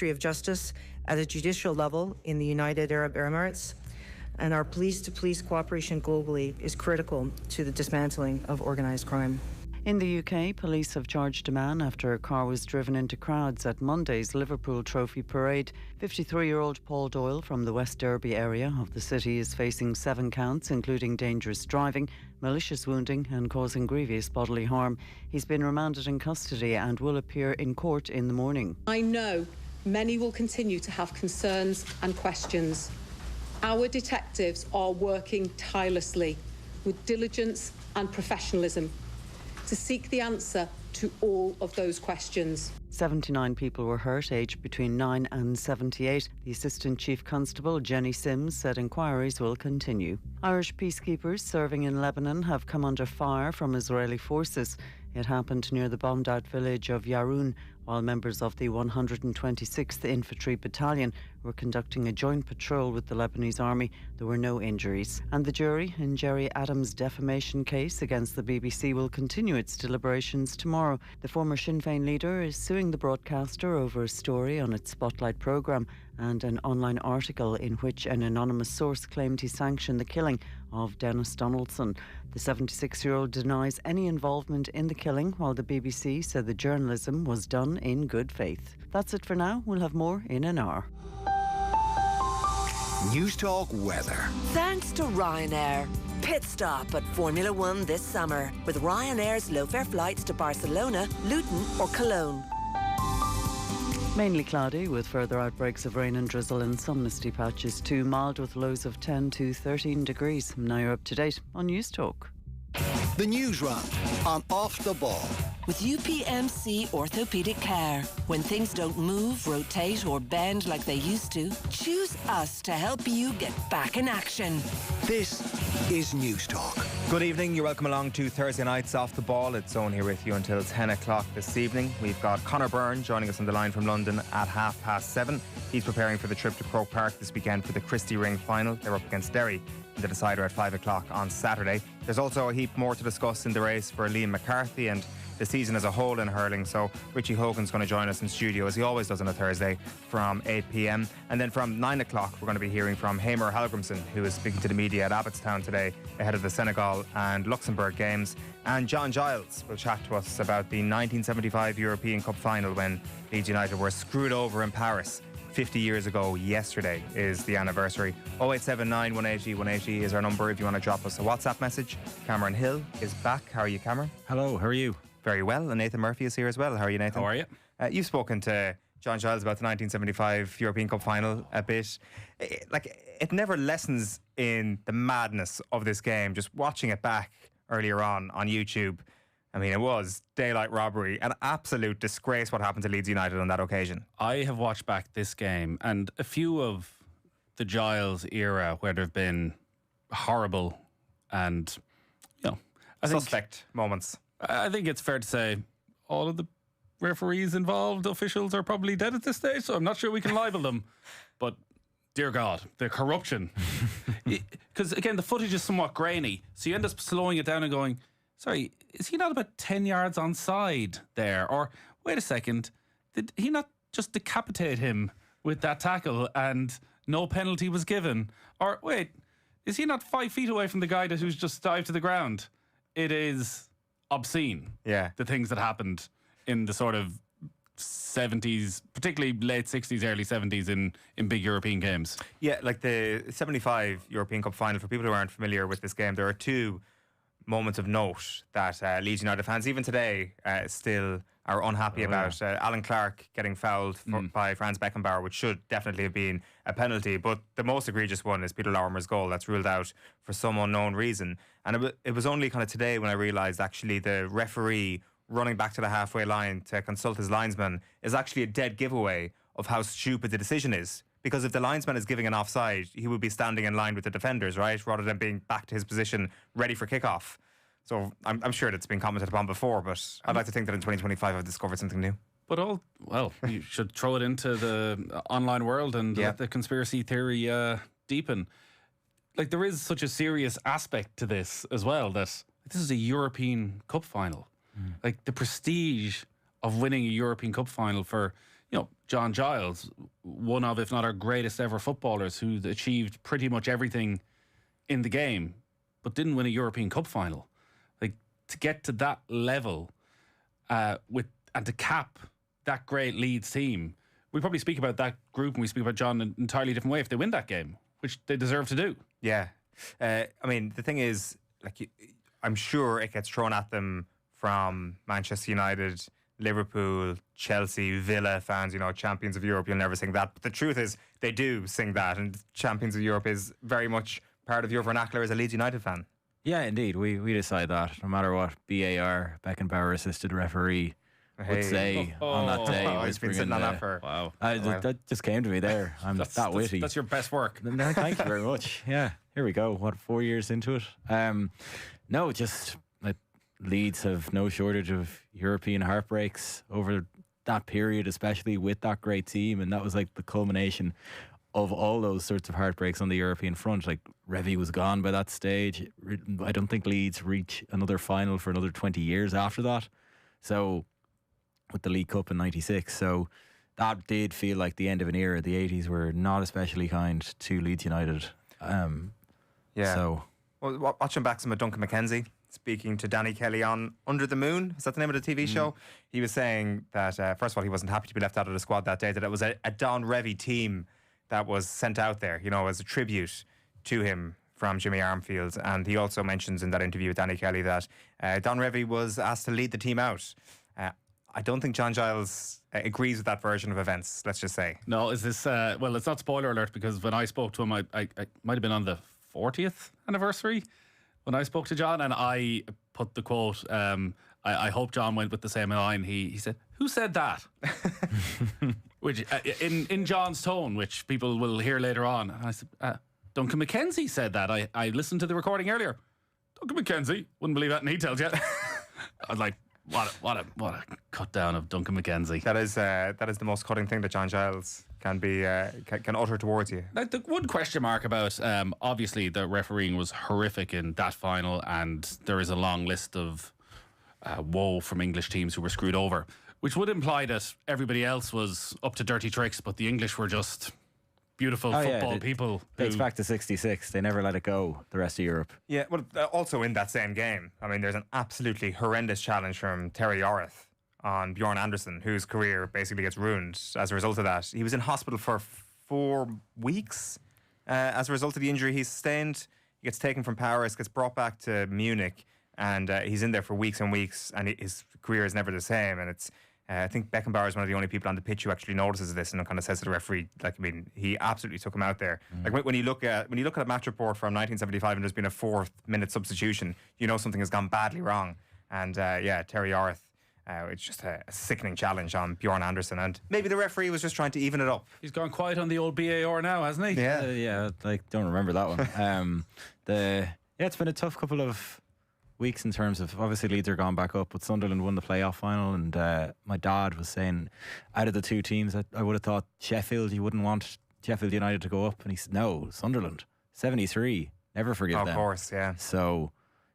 of justice at a judicial level in the United Arab Emirates, and our police-to-police cooperation globally is critical to the dismantling of organised crime. In the UK, police have charged a man after a car was driven into crowds at Monday's Liverpool Trophy Parade. 53-year-old Paul Doyle from the West Derby area of the city is facing 7 counts, including dangerous driving, malicious wounding and causing grievous bodily harm. He's been remanded in custody and will appear in court in the morning. I know many will continue to have concerns and questions. Our detectives are working tirelessly with diligence and professionalism to seek the answer to all of those questions. 79 people were hurt, aged between 9 and 78. The Assistant Chief Constable, Jenny Sims, said inquiries will continue. Irish peacekeepers serving in Lebanon have come under fire from Israeli forces. It happened near the bombed-out village of Yaroun while members of the 126th Infantry Battalion were conducting a joint patrol with the Lebanese army. There were no injuries. And the jury in Gerry Adams' defamation case against the BBC will continue its deliberations tomorrow. The former Sinn Féin leader is suing the broadcaster over a story on its Spotlight programme and an online article in which an anonymous source claimed he sanctioned the killing of Dennis Donaldson. The 76-year-old denies any involvement in the killing, while the BBC said the journalism was done in good faith. That's it for now. We'll have more in an hour. Newstalk weather. Thanks to Ryanair. Pit stop at Formula One this summer with Ryanair's low-fare flights to Barcelona, Luton or Cologne. Mainly cloudy with further outbreaks of rain and drizzle and some misty patches too. Mild with lows of 10 to 13 degrees. Now you're up to date on Newstalk. The Newsround on Off the Ball. With UPMC Orthopaedic Care. When things don't move, rotate or bend like they used to, choose us to help you get back in action. This is Newstalk. Good evening, you're welcome along to Thursday night's Off the Ball. It's Owen here with you until 10 o'clock this evening. We've got Conor Byrne joining us on the line from London at 7:30. He's preparing for the trip to Croke Park this weekend for the Christie Ring final. They're up against Derry in the decider at 5 o'clock on Saturday. There's also a heap more to discuss in the race for Liam McCarthy and the season as a whole in hurling. So Richie Hogan's going to join us in studio as he always does on a Thursday from 8 p.m. And then from 9 o'clock we're going to be hearing from Heimir who is speaking to the media at Abbottstown today ahead of the Senegal and Luxembourg games. And John Giles will chat to us about the 1975 European Cup final when Leeds United were screwed over in Paris 50 years ago. Yesterday is the anniversary. 0879 180 180 is our number if you want to drop us a WhatsApp message. Cameron Hill is back. How are you, Cameron? Hello, how are you? Very well. And Nathan Murphy is here as well. How are you, Nathan? How are you? You've spoken to John Giles about the 1975 European Cup final a bit. It never lessens in the madness of this game. Just watching it back earlier on YouTube, I mean, it was daylight robbery, an absolute disgrace what happened to Leeds United on that occasion. I have watched back this game and a few of the Giles era where there have been horrible and, suspect moments. I think it's fair to say all of the referees involved, officials, are probably dead at this stage, so I'm not sure we can libel them. But, dear God, the corruption. Because, again, the footage is somewhat grainy, so you end up slowing it down and going, sorry, is he not about 10 yards onside there? Or, wait a second, did he not just decapitate him with that tackle and no penalty was given? Or, wait, is he not 5 feet away from the guy who's just dived to the ground? It is obscene. Yeah. The things that happened in the sort of 70s, particularly late 60s, early 70s in big European games. Yeah, like the 75 European Cup final, for people who aren't familiar with this game, there are two moments of note that Leeds United fans, even today, still are unhappy about. Alan Clark getting fouled by Franz Beckenbauer, which should definitely have been a penalty. But the most egregious one is Peter Lorimer's goal that's ruled out for some unknown reason. And it was only kind of today when I realised actually the referee running back to the halfway line to consult his linesman is actually a dead giveaway of how stupid the decision is. Because if the linesman is giving an offside, he would be standing in line with the defenders, right? Rather than being back to his position, ready for kickoff. So I'm sure that's been commented upon before, but I'd like to think that in 2025 I've discovered something new. But you should throw it into the online world and let the conspiracy theory deepen. Like, there is such a serious aspect to this as well, that this is a European Cup final. Like, the prestige of winning a European Cup final for John Giles, one of, if not our greatest ever footballers, who achieved pretty much everything in the game, but didn't win a European Cup final. Like, to get to that level and to cap that great Leeds team, we probably speak about that group and we speak about John in an entirely different way if they win that game, which they deserve to do. Yeah. I mean, the thing is, I'm sure it gets thrown at them from Manchester United, Liverpool, Chelsea, Villa fans, champions of Europe, you'll never sing that. But the truth is, they do sing that, and champions of Europe is very much part of your vernacular as a Leeds United fan. Yeah, indeed. We decide that, no matter what BAR, Beckenbauer assisted referee, would say on that day. I've been sitting on that for... Wow. That just came to me there. I'm that witty. That's your best work. No, thank you very much. Yeah, here we go. 4 years into it? No, just... Leeds have no shortage of European heartbreaks over that period, especially with that great team, and that was like the culmination of all those sorts of heartbreaks on the European front. Like, Revie was gone by that stage. I don't think Leeds reach another final for another 20 years after that. So, with the League Cup in '96, so that did feel like the end of an era. The '80s were not especially kind to Leeds United. So, well, watching back some of Duncan McKenzie speaking to Danny Kelly on Under the Moon, is that the name of the TV show? He was saying that, first of all, he wasn't happy to be left out of the squad that day, that it was a Don Revie team that was sent out there, as a tribute to him from Jimmy Armfield. And he also mentions in that interview with Danny Kelly that Don Revie was asked to lead the team out. I don't think John Giles agrees with that version of events, let's just say. No, is this... well, it's not spoiler alert, because when I spoke to him, I might have been on the 40th anniversary when I spoke to John, and I put the quote, I hope John went with the same line. He said, "Who said that?" Which, in John's tone, which people will hear later on. And I said, Duncan McKenzie said that. I listened to the recording earlier. Duncan McKenzie, wouldn't believe that, and he tells you. I was like, what a cut down of Duncan McKenzie. That is the most cutting thing that John Giles can utter towards you. Like, the one question mark about obviously the refereeing was horrific in that final, and there is a long list of woe from English teams who were screwed over, which would imply that everybody else was up to dirty tricks, but the English were just beautiful football people. Dates back to '66. They never let it go, the rest of Europe. Yeah, well, also in that same game, I mean, there's an absolutely horrendous challenge from Terry Oreth on Bjorn Anderson, whose career basically gets ruined as a result of that. He was in hospital for 4 weeks as a result of the injury he sustained. He gets taken from Paris, gets brought back to Munich, and he's in there for weeks and weeks, and his career is never the same. And it's I think Beckenbauer is one of the only people on the pitch who actually notices this and kind of says to the referee, he absolutely took him out there. Like, when you look at a match report from 1975 and there's been a 4-minute substitution, something has gone badly wrong. And Terry Oreth, it's just a sickening challenge on Bjorn Anderson, and maybe the referee was just trying to even it up. He's gone quiet on the old BAR now, hasn't he? Yeah. Don't remember that one. It's been a tough couple of weeks in terms of, obviously Leeds are gone back up, but Sunderland won the playoff final, and my dad was saying, out of the two teams, I would have thought Sheffield, you wouldn't want Sheffield United to go up, and he said, no, Sunderland, 73, never forget them. Of course, yeah. So,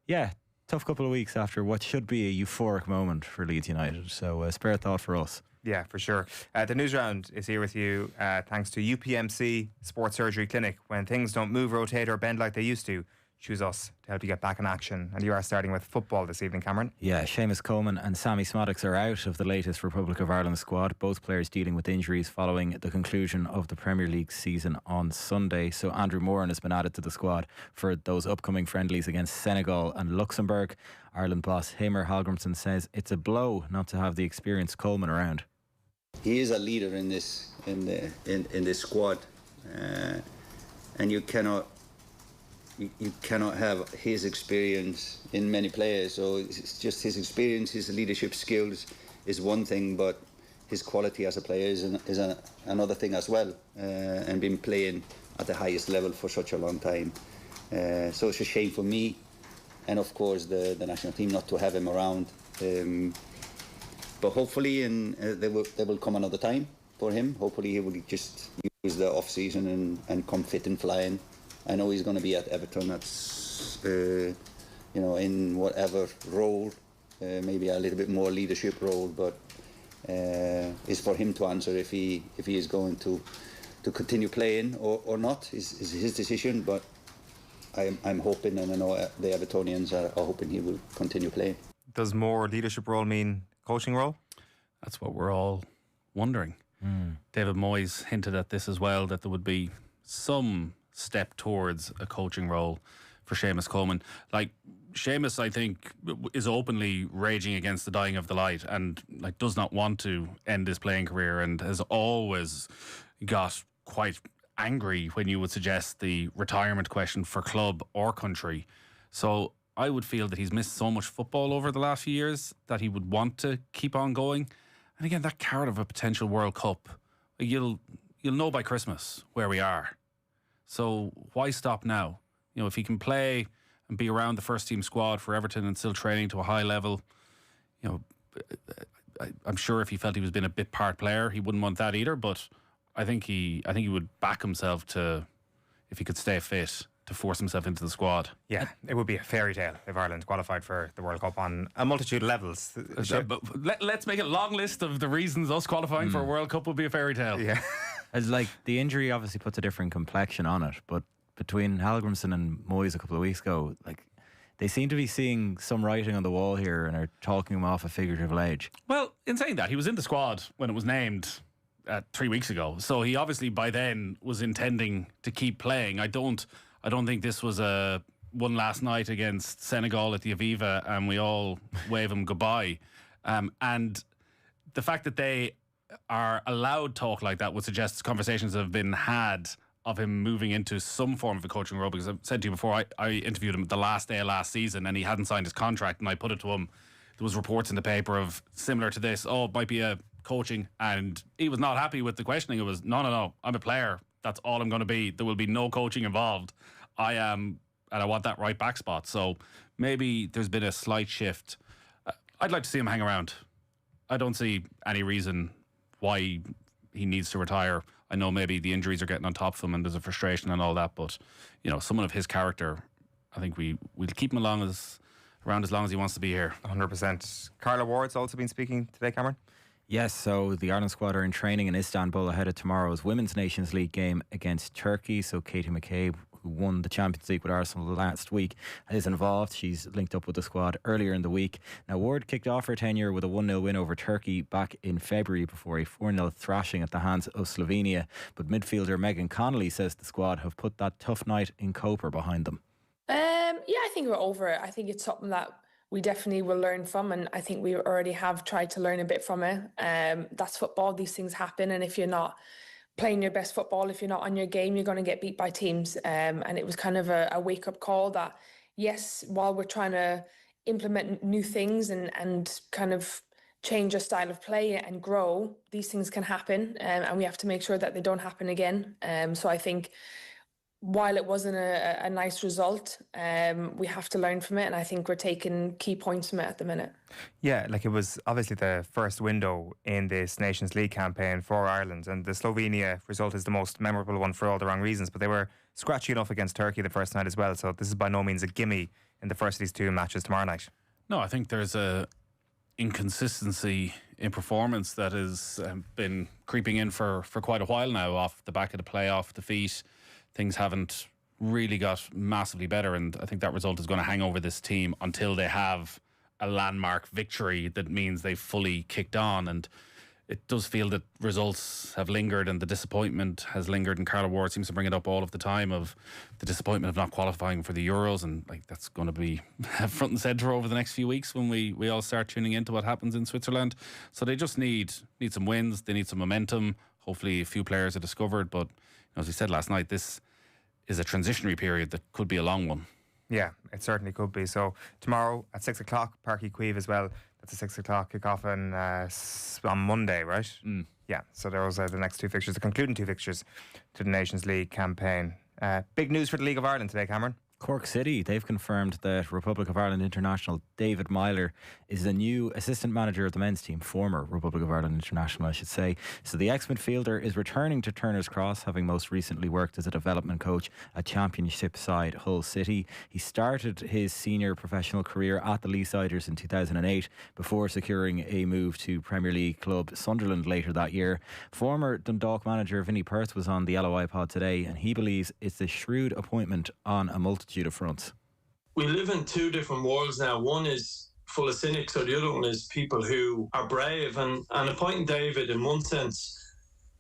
yeah, tough couple of weeks after what should be a euphoric moment for Leeds United, so spare thought for us. Yeah, for sure. The Newsround is here with you thanks to UPMC Sports Surgery Clinic. When things don't move, rotate or bend like they used to, choose us to help you get back in action. And you are starting with football this evening, Cameron. Yeah, Seamus Coleman and Sammy Smaddox are out of the latest Republic of Ireland squad. Both players dealing with injuries following the conclusion of the Premier League season on Sunday. So Andrew Moran has been added to the squad for those upcoming friendlies against Senegal and Luxembourg. Ireland boss Heimir Hallgrimsson says it's a blow not to have the experienced Coleman around. He is a leader in this squad, and you cannot have his experience in many players. So it's just his experience, his leadership skills is one thing, but his quality as a player is another thing as well, and been playing at the highest level for such a long time. So it's a shame for me, and of course the national team, not to have him around. But hopefully, there will come another time for him. Hopefully he will just use the off season and come fit and flying. I know he's going to be at Everton. That's in whatever role, maybe a little bit more leadership role. But is for him to answer if he is going to continue playing or not. Is his decision, but I'm hoping, and I know the Evertonians are hoping he will continue playing. Does more leadership role mean coaching role? That's what we're all wondering. David Moyes hinted at this as well, that there would be some step towards a coaching role for Seamus Coleman. Like, Seamus, I think, is openly raging against the dying of the light and like does not want to end his playing career, and has always got quite angry when you would suggest the retirement question for club or country. So I would feel that he's missed so much football over the last few years that he would want to keep on going. And again, that carrot of a potential World Cup, you'll know by Christmas where we are. So why stop now? You know, if he can play and be around the first team squad for Everton and still training to a high level, you know, I'm sure if he felt he was being a bit part player, he wouldn't want that either. But I think he would back himself to, if he could stay fit, to force himself into the squad. Yeah, it would be a fairy tale if Ireland qualified for the World Cup on a multitude of levels. But let's make a long list of the reasons us qualifying for a World Cup would be a fairy tale. Yeah. As like the injury obviously puts a different complexion on it, but between Hallgrimsson and Moyes a couple of weeks ago, like they seem to be seeing some writing on the wall here and are talking him off a figurative age. Well, in saying that, he was in the squad when it was named 3 weeks ago, so he obviously by then was intending to keep playing. I don't think this was a one last night against Senegal at the Aviva and we all wave him goodbye. And the fact that they are allowed talk like that would suggest conversations have been had of him moving into some form of a coaching role, because I've said to you before, I interviewed him the last day of last season and he hadn't signed his contract, and I put it to him. There was reports in the paper of similar to this, it might be a coaching, and he was not happy with the questioning. It was, no, I'm a player. That's all I'm going to be. There will be no coaching involved. I am, and I want that right back spot. So maybe there's been a slight shift. I'd like to see him hang around. I don't see any reason why he needs to retire. I know maybe the injuries are getting on top of him and there's a frustration and all that, but you know, someone of his character, I think we'll keep him around as long as he wants to be here. 100%. Carla Ward's also been speaking today, Cameron. Yes, so the Ireland squad are in training in Istanbul ahead of tomorrow's Women's Nations League game against Turkey. So Katie McCabe, who won the Champions League with Arsenal last week, is involved. She's linked up with the squad earlier in the week. Now, Ward kicked off her tenure with a 1-0 win over Turkey back in February before a 4-0 thrashing at the hands of Slovenia. But midfielder Megan Connelly says the squad have put that tough night in Koper behind them. Yeah, I think we're over it. I think it's something that we definitely will learn from, and I think we already have tried to learn a bit from it. That's football. These things happen, and if you're not playing your best football, if you're not on your game, you're going to get beat by teams. And it was kind of a wake-up call that, yes, while we're trying to implement new things and kind of change our style of play and grow, these things can happen, and we have to make sure that they don't happen again. So I think while it wasn't a nice result, we have to learn from it, and I think we're taking key points from it at the minute. Yeah, like it was obviously the first window in this Nations League campaign for Ireland, and the Slovenia result is the most memorable one for all the wrong reasons, but they were scratchy enough against Turkey the first night as well, so this is by no means a gimme in the first of these two matches tomorrow night. No, I think there's a inconsistency in performance that has been creeping in for quite a while now, off the back of the playoff defeat. Things haven't really got massively better, and I think that result is going to hang over this team until they have a landmark victory that means they've fully kicked on. And it does feel that results have lingered and the disappointment has lingered, and Carla Ward seems to bring it up all of the time, of the disappointment of not qualifying for the Euros, and like that's going to be front and centre over the next few weeks when we all start tuning into what happens in Switzerland. So they just need some wins, they need some momentum. Hopefully a few players are discovered, but as we said last night, this is a transitionary period that could be a long one. Yeah, it certainly could be. So tomorrow at 6 o'clock, Páirc Uí Chaoimh as well. That's a 6 o'clock kick-off on Monday, right? Yeah, so those are the next two fixtures, the concluding two fixtures to the Nations League campaign. Big news for the League of Ireland today, Cameron. Cork City, they've confirmed that Republic of Ireland international David Meyler is the new assistant manager of the men's team, former Republic of Ireland international, I should say. So the ex-midfielder is returning to Turner's Cross, having most recently worked as a development coach at championship side Hull City. He started his senior professional career at the Leesiders in 2008 before securing a move to Premier League club Sunderland later that year. Former Dundalk manager Vinnie Perth was on the LOI pod today, and he believes it's a shrewd appointment on a multitude of fronts. We live in two different worlds now. One is full of cynics, or the other one is people who are brave. And appointing David, in one sense,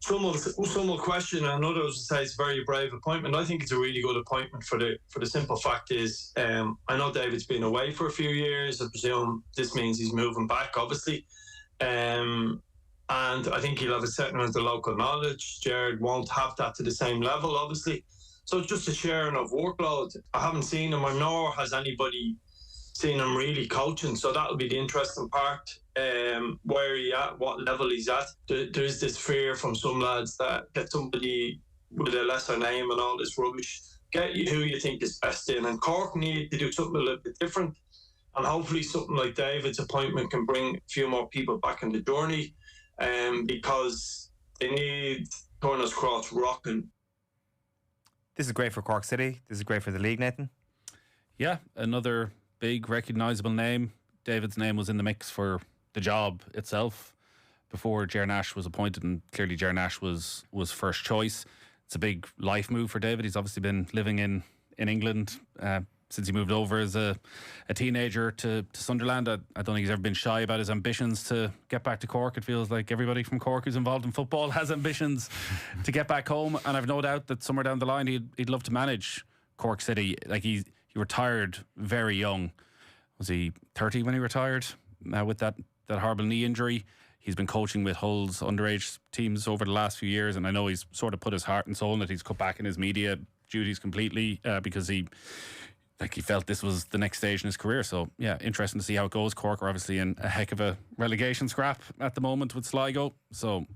some will question, and others will say it's a very brave appointment. I think it's a really good appointment for the simple fact is, I know David's been away for a few years. I presume this means he's moving back, obviously. And I think he'll have a certain amount of local knowledge. Jared won't have that to the same level, obviously. So it's just a sharing of workload. I haven't seen him, nor has anybody seen him really coaching. So that'll be the interesting part. Where he at, what level he's at. There is this fear from some lads that get somebody with a lesser name and all this rubbish. Get you who you think is best in. And Cork need to do something a little bit different. And hopefully something like David's appointment can bring a few more people back in the journey. Because they need Turner's Cross rocking. This is great for Cork City. This is great for the league, Nathan. Yeah, another big recognisable name. David's name was in the mix for the job itself before Ger Nash was appointed, and clearly Ger Nash was first choice. It's a big life move for David. He's obviously been living in England since he moved over as a teenager to Sunderland. I don't think he's ever been shy about his ambitions to get back to Cork. It feels like everybody from Cork who's involved in football has ambitions to get back home, and I've no doubt that somewhere down the line he'd love to manage Cork City. Like he retired very young. Was he 30 when he retired? With that horrible knee injury. He's been coaching with Hull's underage teams over the last few years, and I know he's sort of put his heart and soul in it. He's cut back in his media duties completely because he felt this was the next stage in his career. So yeah, interesting to see how it goes. Cork are obviously in a heck of a relegation scrap at the moment with Sligo. So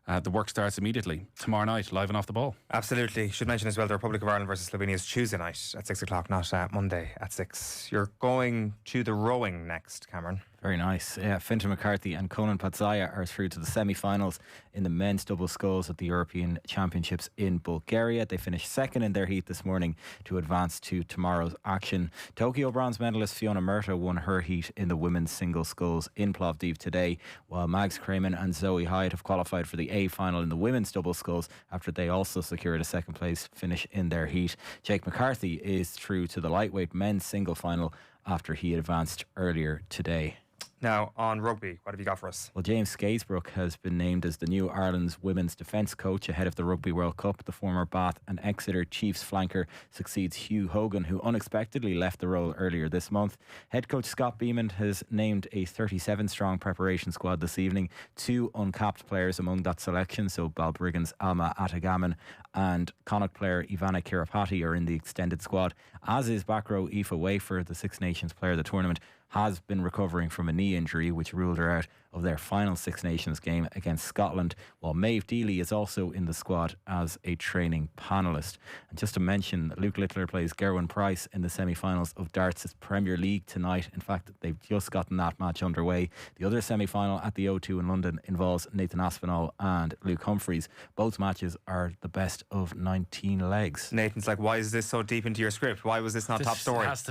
the work starts immediately tomorrow night, live and off the ball. Absolutely. Should mention as well, the Republic of Ireland versus Slovenia is Tuesday night at 6 o'clock, not Monday at 6. You're going to the rowing next, Cameron. Very nice. Fintan McCarthy and Conan Patzaya are through to the semi-finals in the men's double sculls at the European Championships in Bulgaria. They finished second in their heat this morning to advance to tomorrow's action. Tokyo bronze medalist Fiona Murtagh won her heat in the women's single sculls in Plovdiv today, while Mags Crayman and Zoe Hyde have qualified for the A final in the women's double sculls after they also secured a second place finish in their heat. Jake McCarthy is through to the lightweight men's single final after he advanced earlier today. Now, on rugby, what have you got for us? Well, James Skatesbrook has been named as the new Ireland's women's defence coach ahead of the Rugby World Cup. The former Bath and Exeter Chiefs flanker succeeds Hugh Hogan, who unexpectedly left the role earlier this month. Head coach Scott Beeman has named a 37-strong preparation squad this evening. 2 uncapped players among that selection, so Balbriggan's Alma Atagaman and Connacht player Ivana Kirapati are in the extended squad, as is back row Aoife Wafer, the Six Nations player of the tournament, has been recovering from a knee injury which ruled her out of their final Six Nations game against Scotland, while Maeve Deely is also in the squad as a training panellist. And just to mention, Luke Littler plays Gerwin Price in the semi-finals of Darts' Premier League tonight. In fact, they've just gotten that match underway. The other semi-final at the O2 in London involves Nathan Aspinall and Luke Humphreys. Both matches are the best of 19 legs. Nathan's like, why is this so deep into your script? Why was this not top story? Has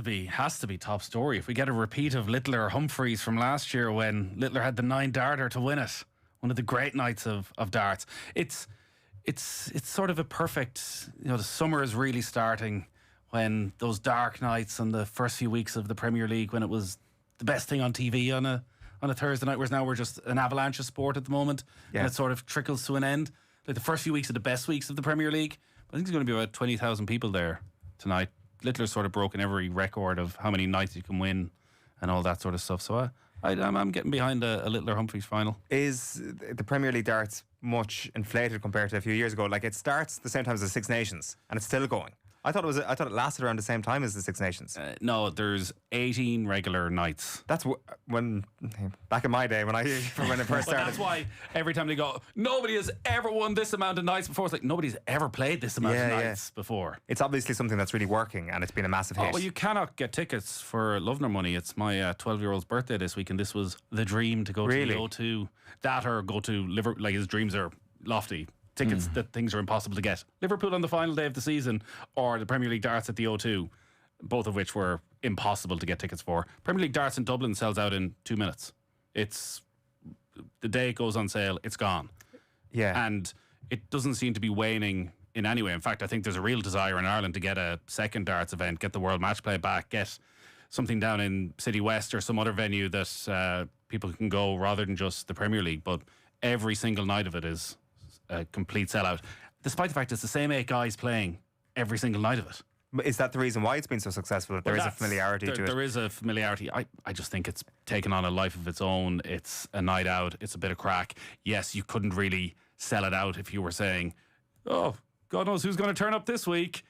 to be top story. If we get a repeat of Littler or Humphreys from last year when Littler had the 9-darter to win it, one of the great nights of darts. It's sort of a perfect, the summer is really starting when those dark nights and the first few weeks of the Premier League, when it was the best thing on TV on a Thursday night, whereas now we're just an avalanche of sport at the moment. Yeah. And it sort of trickles to an end. Like the first few weeks are the best weeks of the Premier League. I think there's going to be about 20,000 people there tonight. Littler's sort of broken every record of how many nights you can win and all that sort of stuff. So I'm getting behind a Littler Humphreys final. Is the Premier League darts much inflated compared to a few years ago? Like, it starts the same time as the Six Nations and it's still going. I thought it lasted around the same time as the Six Nations. No, there's 18 regular nights. That's when back in my day when it first started. That's why every time they go, nobody has ever won this amount of nights before. It's like nobody's ever played this amount of nights before. It's obviously something that's really working, and it's been a massive hit. Well, you cannot get tickets for love nor money. It's my 12-year-old's birthday this week, and this was the dream to go to the O2. That or go to Liverpool. Like, his dreams are lofty. Tickets that things are impossible to get. Liverpool on the final day of the season, or the Premier League darts at the O2, both of which were impossible to get tickets for. Premier League darts in Dublin sells out in 2 minutes. It's the day it goes on sale, it's gone. Yeah, and it doesn't seem to be waning in any way. In fact, I think there's a real desire in Ireland to get a second darts event, get the World Match Play back, get something down in City West or some other venue that people can go rather than just the Premier League. But every single night of it is a complete sellout, despite the fact it's the same 8 guys playing every single night of it. But is that the reason why it's been so successful? There is a familiarity to it. There is a familiarity. I just think it's taken on a life of its own. It's a night out. It's a bit of crack. Yes, you couldn't really sell it out if you were saying, oh, God knows who's going to turn up this week.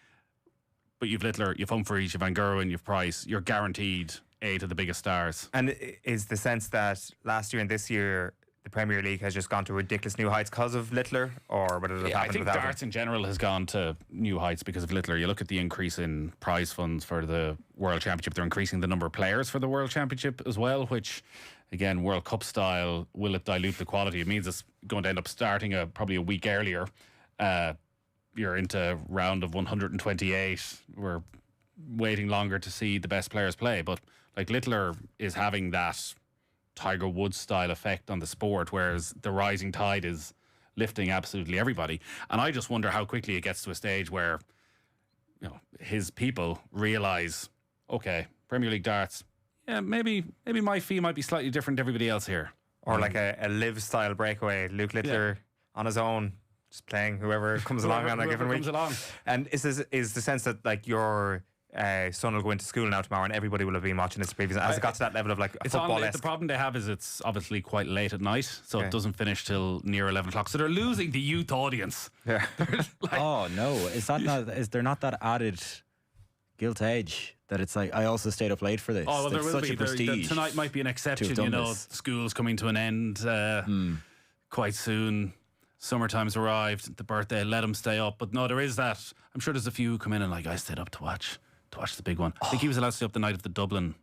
But you've Littler, you've Humphreys, you've Van Gerwen, you've Price. You're guaranteed 8 of the biggest stars. And is the sense that last year and this year the Premier League has just gone to ridiculous new heights because of Littler, or would it have happened I think without darts in general has gone to new heights because of Littler. You look at the increase in prize funds for the World Championship. They're increasing the number of players for the World Championship as well, which, again, World Cup style, will it dilute the quality? It means it's going to end up starting probably a week earlier. You're into round of 128. We're waiting longer to see the best players play. But like, Littler is having that Tiger Woods style effect on the sport, whereas the rising tide is lifting absolutely everybody. And I just wonder how quickly it gets to a stage where, you know, his people realise, okay, Premier League darts, yeah, maybe my fee might be slightly different to everybody else here. Or like a live style breakaway, Luke Littler on his own, just playing whoever comes along on a given week. And is the sense that, like, your son will go into school now tomorrow and everybody will have been watching this previous, has it got to that level of like a football-esque? The problem they have is it's obviously quite late at night, so it doesn't finish till near 11 o'clock, so they're losing the youth audience. Yeah. Oh no, is there not that added guilt edge that it's like, I also stayed up late for this? Oh well, there will such be. a prestige. Tonight might be an exception, you know, school's coming to an end quite soon. Summertime's arrived, the birthday, let him stay up. But no, there is that. I'm sure there's a few who come in and like, I stayed up to watch the big one. I think he was allowed to stay up the night of the Dublin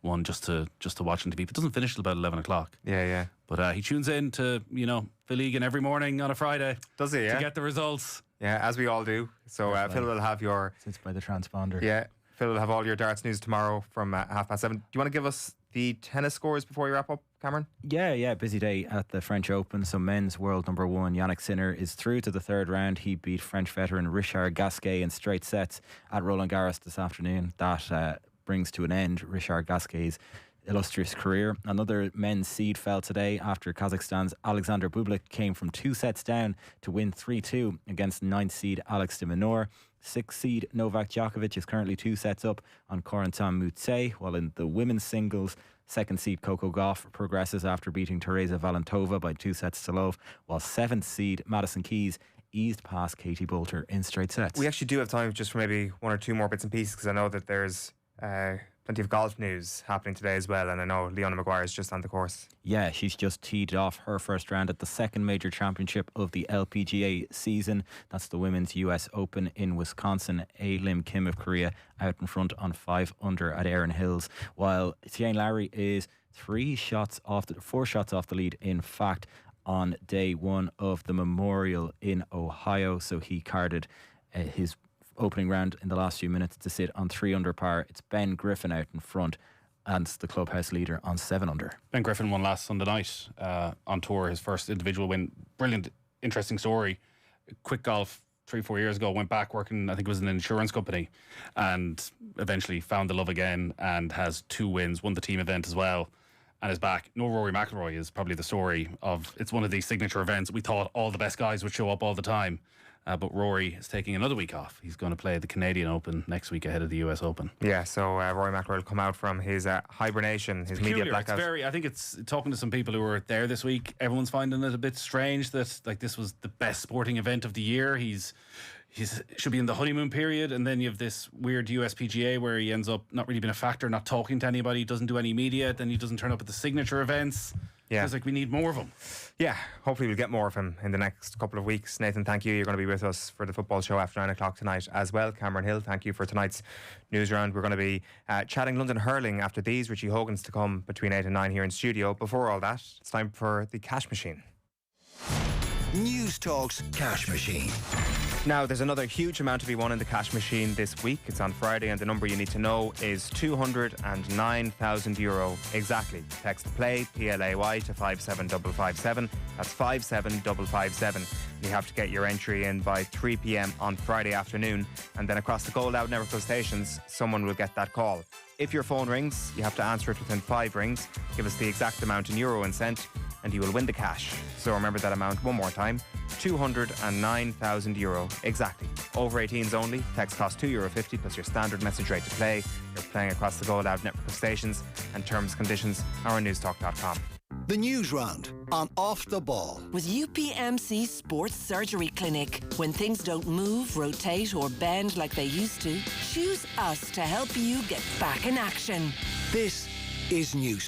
one just to watch on TV. But it doesn't finish till about 11 o'clock. Yeah. But he tunes in to, you know, the League every morning on a Friday. Does he? Yeah. To get the results. Yeah, as we all do. So Phil will have your... Sits by the transponder. Yeah, Phil will have all your darts news tomorrow from 7:30. Do you want to give us the tennis scores before we wrap up, Cameron? Yeah, busy day at the French Open. So men's world number 1, Yannick Sinner, is through to the third round. He beat French veteran Richard Gasquet in straight sets at Roland Garros this afternoon. That brings to an end Richard Gasquet's illustrious career. Another men's seed fell today after Kazakhstan's Alexander Bublik came from 2 sets down to win 3-2 against 9th seed Alex de Minaur. 6th seed Novak Djokovic is currently 2 sets up on Corentin Moutet, while in the women's singles, 2nd seed Coco Gauff progresses after beating Teresa Valentova by 2 sets to love, while 7th seed Madison Keys eased past Katie Boulter in straight sets. We actually do have time just for maybe 1 or 2 more bits and pieces, because I know that there's plenty of golf news happening today as well, and I know Leona Maguire is just on the course. Yeah, she's just teed off her first round at the second major championship of the LPGA season. That's the Women's US Open in Wisconsin. Lim Kim of Korea out in front on 5 under at Erin Hills, while Shane Lowry is 4 shots off the lead, in fact, on day 1 of the Memorial in Ohio. So he carded his opening round in the last few minutes to sit on 3 under par. It's Ben Griffin out in front and the clubhouse leader on 7 under. Ben Griffin won last Sunday night on tour, his first individual win. Brilliant, interesting story. Quit golf 3-4 years ago, went back working, I think it was an insurance company, and eventually found the love again and has 2 wins, won the team event as well, and is back. No Rory McIlroy is probably the story of, it's one of these signature events. We thought all the best guys would show up all the time. But Rory is taking another week off. He's going to play the Canadian Open next week ahead of the US Open. Yeah, so Rory McIlroy will come out from his hibernation, his media blackout. I think it's, talking to some people who were there this week, everyone's finding it a bit strange that, like, this was the best sporting event of the year. He's he should be in the honeymoon period, and then you have this weird USPGA where he ends up not really being a factor, not talking to anybody, doesn't do any media, then he doesn't turn up at the signature events. Yeah. Feels like we need more of him. Yeah, hopefully we'll get more of him in the next couple of weeks. Nathan, thank you. You're going to be with us for the football show after 9 o'clock tonight as well. Cameron Hill, thank you for tonight's news round. We're going to be chatting London hurling after these. Richie Hogan's to come between 8 and 9 here in studio. Before all that, it's time for the cash machine. News Talk's Cash Machine. Now, there's another huge amount to be won in the cash machine this week. It's on Friday, and the number you need to know is €209,000 exactly. Text PLAY, PLAY, to 57557. That's 57557. You have to get your entry in by 3 p.m. on Friday afternoon, and then across the Gold Loud network of stations, someone will get that call. If your phone rings, you have to answer it within 5 rings. Give us the exact amount in euro and cent, and you will win the cash. So remember that amount one more time, €209,000 exactly. Over 18s only. Text cost €2.50 plus your standard message rate to play. You're playing across the Gold Loud network of stations, and terms and conditions are on newstalk.com. The News Round on Off the Ball. With UPMC Sports Surgery Clinic. When things don't move, rotate or bend like they used to, choose us to help you get back in action. This is News